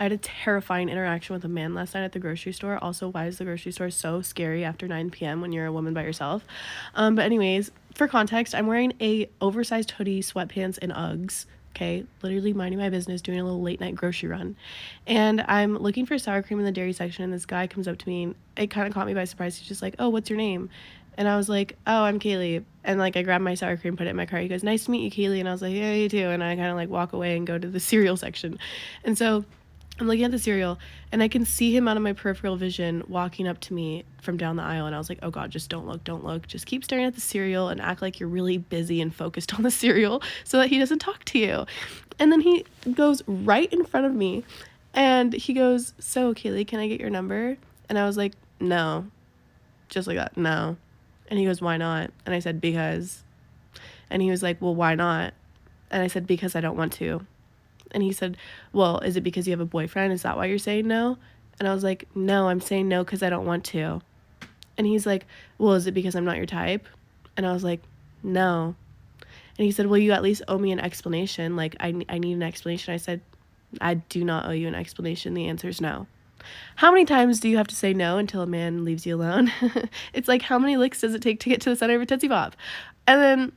I had a terrifying interaction with a man last night at the grocery store. Also, why is the grocery store so scary after 9 p.m. when you're a woman by yourself? But anyways, for context, I'm wearing a oversized hoodie, sweatpants, and Uggs. Okay, literally minding my business, doing a little late night grocery run. And I'm looking for sour cream in the dairy section, and this guy comes up to me, and it kind of caught me by surprise. He's just like, oh, what's your name? And I was like, oh, I'm Kaylee. And like, I grabbed my sour cream, put it in my car. He goes, nice to meet you, Kaylee. And I was like, yeah, you too. And I kind of like walk away and go to the cereal section. And so I'm looking at the cereal, and I can see him out of my peripheral vision walking up to me from down the aisle. And I was like, oh God, just don't look, don't look. Just keep staring at the cereal and act like you're really busy and focused on the cereal so that he doesn't talk to you. And then he goes right in front of me, and he goes, so Kaylee, can I get your number? And I was like, no. Just like that, no. And he goes, why not? And I said, because. And he was like, well, why not? And I said, because I don't want to. And he said, well, is it because you have a boyfriend? Is that why you're saying no? And I was like, no, I'm saying no because I don't want to. And he's like, well, is it because I'm not your type? And I was like, no. And he said, well, you at least owe me an explanation. Like, I need an explanation. I said, I do not owe you an explanation. The answer is no. How many times do you have to say no until a man leaves you alone? It's like, how many licks does it take to get to the center of a Tootsie Pop? And then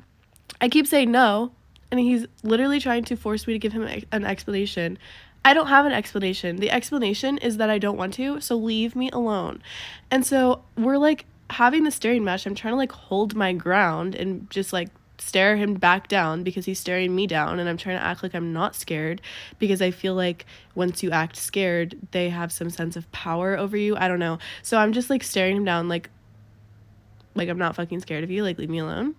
I keep saying no, and he's literally trying to force me to give him an explanation. I don't have an explanation. The explanation is that I don't want to, so leave me alone. And so we're like having the staring match. I'm trying to like hold my ground and just like stare him back down because he's staring me down, and I'm trying to act like I'm not scared because I feel like once you act scared, they have some sense of power over you. I don't know. So I'm just like staring him down like I'm not fucking scared of you, like leave me alone.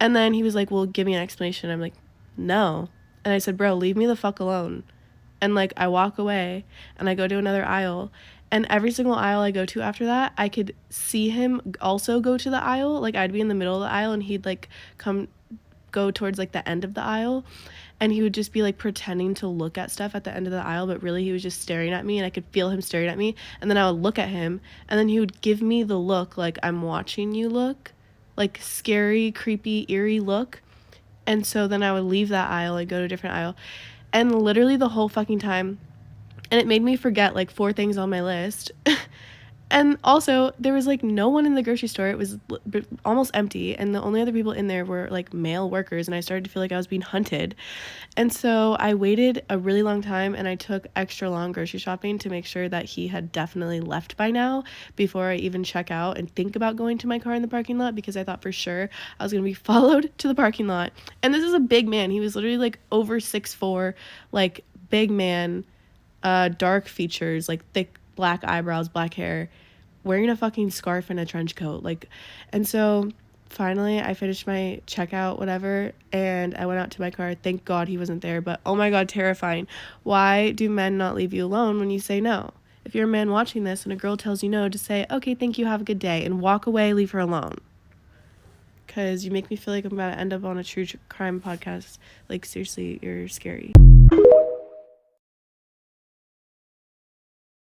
And then he was like, well, give me an explanation. I'm like, no. And I said, bro, leave me the fuck alone. And like I walk away and I go to another aisle, and every single aisle I go to after that, I could see him also go to the aisle. Like I'd be in the middle of the aisle and he'd like go towards like the end of the aisle, and he would just be like pretending to look at stuff at the end of the aisle, but really he was just staring at me, and I could feel him staring at me. And then I would look at him, and then he would give me the look like I'm watching you look, like scary, creepy, eerie look. And so then I would leave that aisle and go to a different aisle, and literally the whole fucking time, and it made me forget like 4 things on my list. And also, there was like no one in the grocery store. It was almost empty, and the only other people in there were like male workers, and I started to feel like I was being hunted. And so I waited a really long time, and I took extra long grocery shopping to make sure that he had definitely left by now before I even check out and think about going to my car in the parking lot, because I thought for sure I was going to be followed to the parking lot. And this is a big man. He was literally like over 6'4", like big man, dark features, like thick black eyebrows, black hair, wearing a fucking scarf and a trench coat. Like, and so finally I finished my checkout, whatever, and I went out to my car. Thank God he wasn't there, but oh my God, terrifying. Why do men not leave you alone when you say no? If you're a man watching this and a girl tells you no, just say, okay, thank you, have a good day, and walk away, leave her alone. Because you make me feel like I'm about to end up on a true crime podcast. Like, seriously, you're scary.